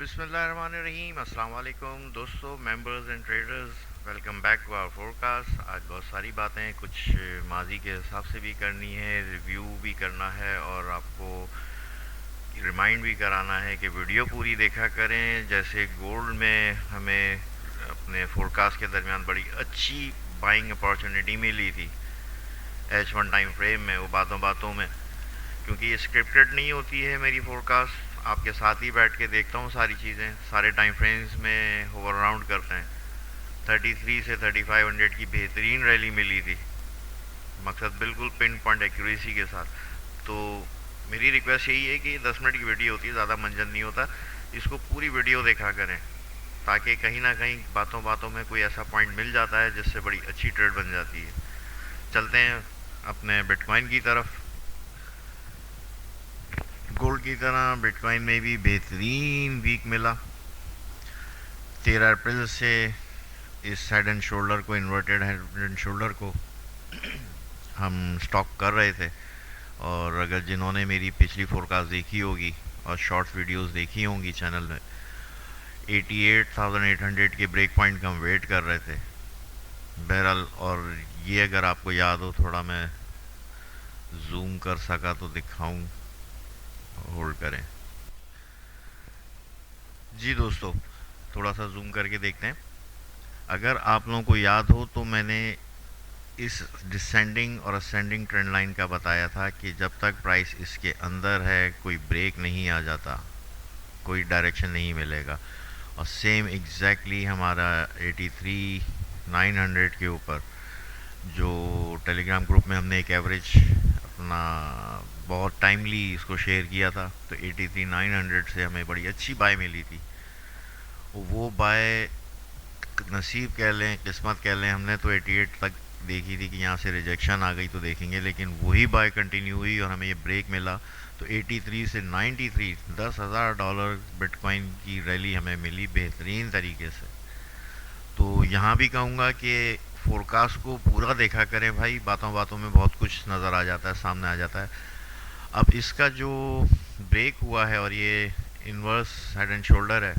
बिस्मिल्लाहिर्रहमानिर्रहीम। अस्सलाम वालेकुम दोस्तों, members and traders, welcome back to our forecast. आज बहुत सारी बातें कुछ माजी के हिसाब से भी करनी है, रिव्यू भी करना है और आपको रिमाइंड भी कराना है कि वीडियो पूरी देखा करें। जैसे गोल्ड में हमें अपने फोरकास्ट के दरमियान बड़ी अच्छी बाइंग अपॉर्चुनिटी मिली थी H1 टाइम फ्रेम में, वो बातों बातों में, क्योंकि ये स्क्रिप्टेड नहीं होती है मेरी फोरकास्ट। आपके साथ ही बैठ के देखता हूँ सारी चीज़ें, सारे टाइम फ्रेम्स में ओवर राउंड करते हैं। 33 से 3500 की बेहतरीन रैली मिली थी, मकसद बिल्कुल पिन पॉइंट एक्यूरेसी के साथ। तो मेरी रिक्वेस्ट यही है कि 10 मिनट की वीडियो होती है, ज़्यादा मंजन नहीं होता, इसको पूरी वीडियो देखा करें ताकि कहीं ना कहीं बातों बातों में कोई ऐसा पॉइंट मिल जाता है जिससे बड़ी अच्छी ट्रेड बन जाती है। चलते हैं अपने बिटकॉइन की तरफ। गोल्ड की तरह बिटकॉइन में भी बेहतरीन वीक मिला। 13 अप्रैल से इस हेड एंड शोल्डर को, इन्वर्टेड हेड एंड शोल्डर को हम स्टॉक कर रहे थे। और अगर जिन्होंने मेरी पिछली फोरकास्ट देखी होगी और शॉर्ट्स वीडियोस देखी होंगी चैनल में, 88,800 के ब्रेक पॉइंट का हम वेट कर रहे थे बहरहाल। और ये अगर आपको याद हो, थोड़ा मैं जूम कर सका तो दिखाऊं, होल्ड करें जी दोस्तों, थोड़ा सा जूम करके देखते हैं। अगर आप लोगों को याद हो तो मैंने इस डिसेंडिंग और असेंडिंग ट्रेंड लाइन का बताया था कि जब तक प्राइस इसके अंदर है कोई ब्रेक नहीं आ जाता, कोई डायरेक्शन नहीं मिलेगा। और सेम एग्जैक्टली हमारा 83,900 के ऊपर, जो टेलीग्राम ग्रुप में हमने एक एवरेज अपना बहुत टाइमली इसको शेयर किया था, तो 83,900 से हमें बड़ी अच्छी बाय मिली थी। वो बाय नसीब कह लें, किस्मत कह लें, हमने तो 88 तक देखी थी कि यहाँ से रिजेक्शन आ गई तो देखेंगे, लेकिन वही बाय कंटिन्यू हुई और हमें ये ब्रेक मिला। तो 83 से 93, $10,000 बिटकॉइन की रैली हमें मिली बेहतरीन तरीके से। तो यहाँ भी कहूँगा कि फोरकास्ट को पूरा देखा करें भाई, बातों बातों में बहुत कुछ नज़र आ जाता है, सामने आ जाता है। अब इसका जो ब्रेक हुआ है और ये इन्वर्स हेड एंड शोल्डर है,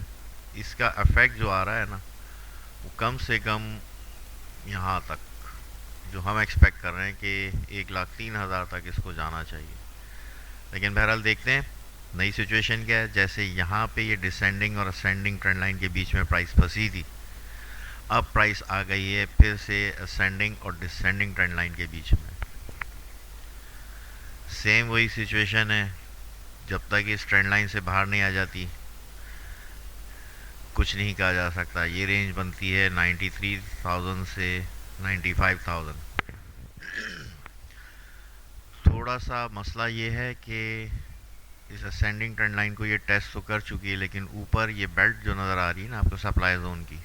इसका इफेक्ट जो आ रहा है ना, वो कम से कम यहाँ तक जो हम एक्सपेक्ट कर रहे हैं कि 1,03,000 तक इसको जाना चाहिए। लेकिन बहरहाल देखते हैं नई सिचुएशन क्या है। जैसे यहाँ पे ये डिसेंडिंग और असेंडिंग ट्रेंड लाइन के बीच में प्राइस फंसी थी, अब प्राइस आ गई है फिर से असेंडिंग और डिसेंडिंग ट्रेंड लाइन के बीच में। सेम वही सिचुएशन है, जब तक इस ट्रेंड लाइन से बाहर नहीं आ जाती कुछ नहीं कहा जा सकता। ये रेंज बनती है 93,000 से 95,000। थोड़ा सा मसला ये है कि इस असेंडिंग ट्रेंड लाइन को ये टेस्ट तो कर चुकी है, लेकिन ऊपर ये बेल्ट जो नज़र आ रही है ना आपको सप्लाई जोन की,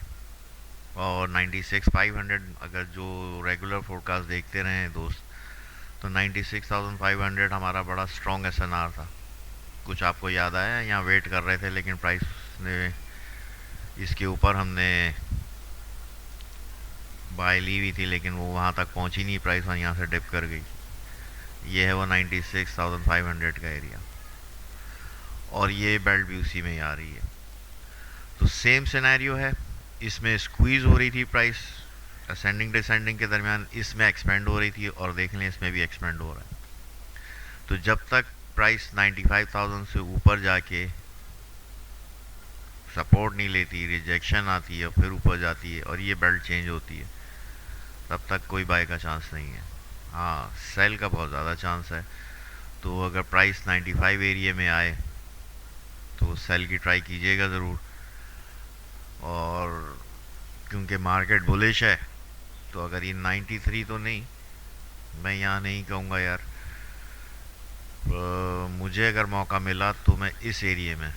और 96,500, अगर जो रेगुलर फोरकास्ट देखते रहे हैं दोस्त, तो 96,500 हमारा बड़ा स्ट्रॉन्ग एसएनआर था। कुछ आपको याद आया, यहाँ वेट कर रहे थे लेकिन प्राइस ने इसके ऊपर हमने बाय ली हुई थी, लेकिन वो वहाँ तक पहुँची नहीं प्राइस और यहाँ से डिप कर गई। ये है वो 96,500 का एरिया, और ये बेल्ट भी उसी में ही आ रही है। तो सेम सिनेरियो है, इसमें स्क्वीज़ हो रही थी प्राइस असेंडिंग डिसेंडिंग के दरमियान, इसमें एक्सपेंड हो रही थी, और देख लें इसमें भी एक्सपेंड हो रहा है। तो जब तक प्राइस 95,000 से ऊपर जाके सपोर्ट नहीं लेती, रिजेक्शन आती है, फिर ऊपर जाती है और ये बेल्ट चेंज होती है, तब तक कोई बाय का चांस नहीं है। हाँ, सेल का बहुत ज़्यादा चांस है। तो अगर प्राइस 95 एरिया में आए तो सेल की ट्राई कीजिएगा ज़रूर। और क्योंकि मार्केट बुलिश है, तो अगर ये 93 तो नहीं, मैं यहाँ नहीं कहूँगा यार, मुझे अगर मौका मिला तो मैं इस एरिया में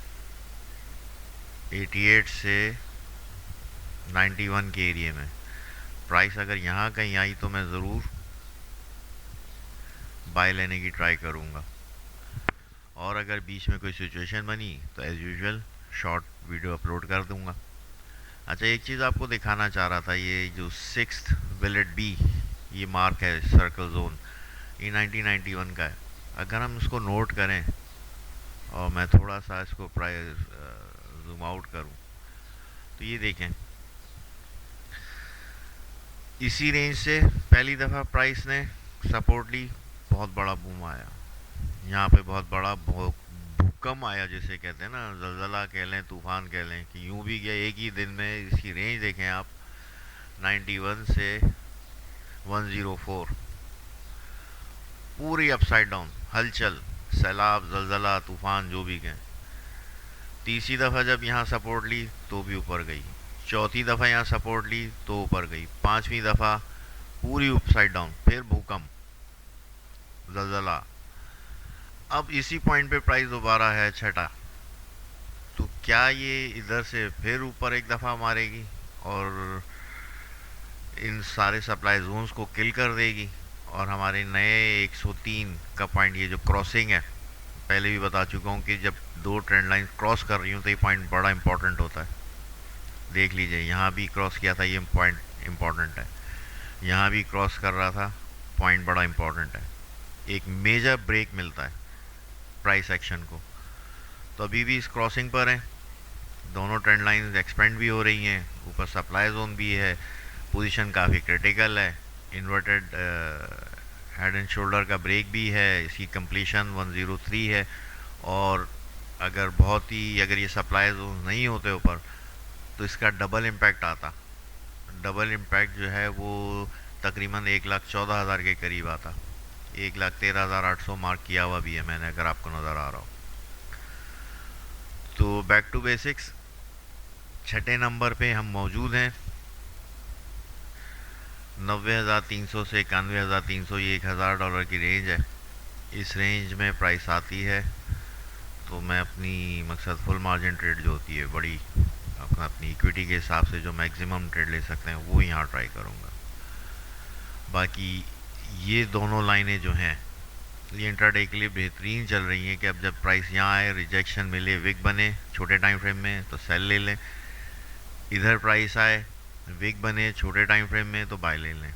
88 से 91 के एरिया में प्राइस अगर यहाँ कहीं आई तो मैं ज़रूर बाय लेने की ट्राई करूँगा। और अगर बीच में कोई सिचुएशन बनी तो as usual short video upload कर दूँगा। अच्छा, एक चीज़ आपको दिखाना चाह रहा था, ये जो 6th विलेट बी, ये मार्क है सर्कल जोन, ये 1991 का है। अगर हम इसको नोट करें और मैं थोड़ा सा इसको प्राइस जूम आउट करूं तो ये देखें, इसी रेंज से पहली दफ़ा प्राइस ने सपोर्ट ली, बहुत बड़ा बूम आया यहाँ पे, बहुत बड़ा भूकंप आया जिसे कहते हैं ना, जलजला कह लें, तूफान कह लें, कि यूं भी गया एक ही दिन में। इसकी रेंज देखें आप, 91 से 104, पूरी अपसाइड डाउन, हलचल, सैलाब, जलजला, तूफान, जो भी कहें। तीसरी दफ़ा जब यहाँ सपोर्ट ली तो भी ऊपर गई, चौथी दफ़ा यहाँ सपोर्ट ली तो ऊपर गई, पांचवी दफ़ा पूरी अपसाइड डाउन, फिर भूकंप, जलजला। अब इसी पॉइंट पे प्राइस दोबारा है छठा, तो क्या ये इधर से फिर ऊपर एक दफ़ा मारेगी और इन सारे सप्लाई जोन्स को किल कर देगी और हमारे नए 103 का पॉइंट, ये जो क्रॉसिंग है, पहले भी बता चुका हूँ कि जब दो ट्रेंड लाइन क्रॉस कर रही हूँ तो ये पॉइंट बड़ा इंपॉर्टेंट होता है। देख लीजिए, यहाँ भी क्रॉस किया था, ये पॉइंट इंपॉर्टेंट है, यहाँ भी क्रॉस कर रहा था, पॉइंट बड़ा इंपॉर्टेंट है, एक मेजर ब्रेक मिलता है प्राइस एक्शन को। तो अभी भी इस क्रॉसिंग पर है, दोनों ट्रेंड लाइंस एक्सपेंड भी हो रही हैं, ऊपर सप्लाई जोन भी है, पोजीशन काफ़ी क्रिटिकल है, इन्वर्टेड हेड एंड शोल्डर का ब्रेक भी है, इसकी कंप्लीशन 103 है। और अगर ये सप्लाई जोन नहीं होते ऊपर तो इसका डबल इम्पैक्ट आता, डबल इम्पैक्ट जो है वो तकरीबन 1,14,000 के करीब आता, 1,13,800 मार्क किया हुआ भी है मैंने, अगर आपको नज़र आ रहा हो। तो बैक टू बेसिक्स, छठे नंबर पे हम मौजूद हैं, 90,300 से 91,300, ये $1,000 की रेंज है। इस रेंज में प्राइस आती है तो मैं अपनी मकसद फुल मार्जिन ट्रेड जो होती है, बड़ी अपनी इक्विटी के हिसाब से जो मैक्सिमम ट्रेड ले सकते हैं, वो यहाँ ट्राई करूँगा। बाकी ये दोनों लाइनें जो हैं ये इंट्राडे के लिए बेहतरीन चल रही हैं कि अब जब प्राइस यहाँ आए, रिजेक्शन मिले, विक बने छोटे टाइम फ्रेम में तो सेल ले लें, इधर प्राइस आए, विक बने छोटे टाइम फ्रेम में तो बाय ले लें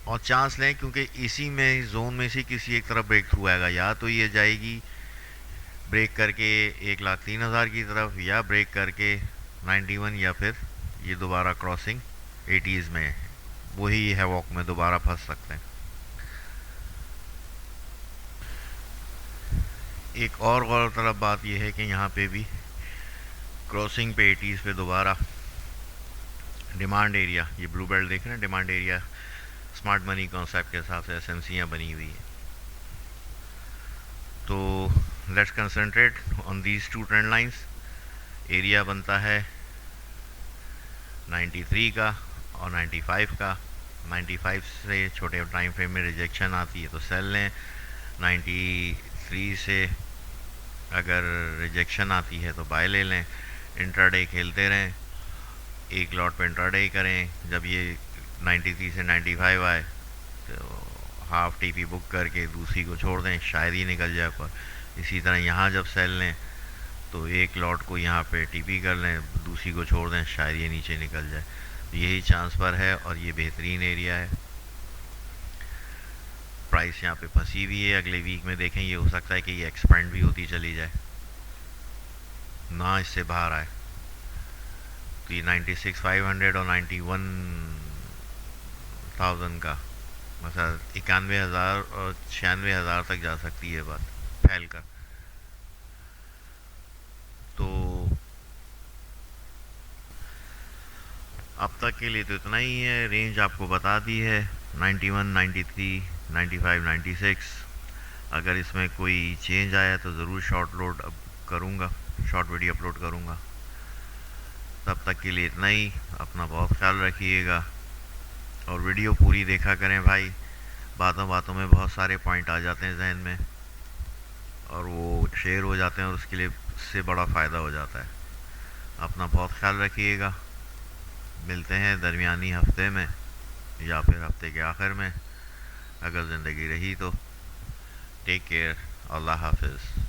और चांस लें, क्योंकि इसी में जोन में से किसी एक तरफ ब्रेक थ्रू आएगा, या तो ये जाएगी ब्रेक करके 1,03,000 की तरफ, या ब्रेक करके 91, या फिर ये दोबारा क्रॉसिंग 80s में वही है, वॉक में दोबारा फंस सकते हैं। एक और गौरतलब बात यह है कि यहाँ पे भी क्रॉसिंग पे 80s पे दोबारा डिमांड एरिया, ये ब्लू बेल्ट देख रहे हैं, demand area smart money concept के हिसाब से एसएमसीयाँ बनी हुई है। तो let's concentrate on these two trend lines. Area बनता है 93 का और 95 का, 95 से छोटे टाइम फ्रेम में रिजेक्शन आती है तो सेल लें, 93 से अगर रिजेक्शन आती है तो बाय ले लें। इंट्राडे खेलते रहें, एक लॉट पे इंट्राडे करें, जब ये 93 से 95 आए तो हाफ टीपी बुक करके दूसरी को छोड़ दें, शायद ही निकल जाए पर। इसी तरह यहाँ जब सेल लें तो एक लॉट को यहाँ पे टीपी कर लें, दूसरी को छोड़ दें, शायद ये नीचे निकल जाए। तो यही चांस पर है और ये बेहतरीन एरिया है। प्राइस यहाँ पे फंसी हुई है, अगले वीक में देखें, ये हो सकता है कि ये एक्सपेंड भी होती चली जाए, ना इससे बाहर आए। तो ये 96,500 और 91,000 का मतलब 91,000 और 96,000 तक जा सकती है बात फैल कर। तो अब तक के लिए तो इतना ही है, रेंज आपको बता दी है 91, 93, 95, 96। अगर इसमें कोई चेंज आया तो ज़रूर शॉर्ट लोड करूँगा, शॉर्ट वीडियो अपलोड करूँगा। तब तक के लिए इतना ही, अपना बहुत ख्याल रखिएगा और वीडियो पूरी देखा करें भाई। बातों बातों में बहुत सारे पॉइंट आ जाते हैं जहन में और वो शेयर हो जाते हैं और उसके लिए उससे बड़ा फ़ायदा हो जाता है। अपना बहुत ख्याल रखिएगा, मिलते हैं दरमियानी हफ्ते में या फिर हफ्ते के आखिर में, अगर ज़िंदगी रही तो। टेक केयर, अल्लाह हाफिज़।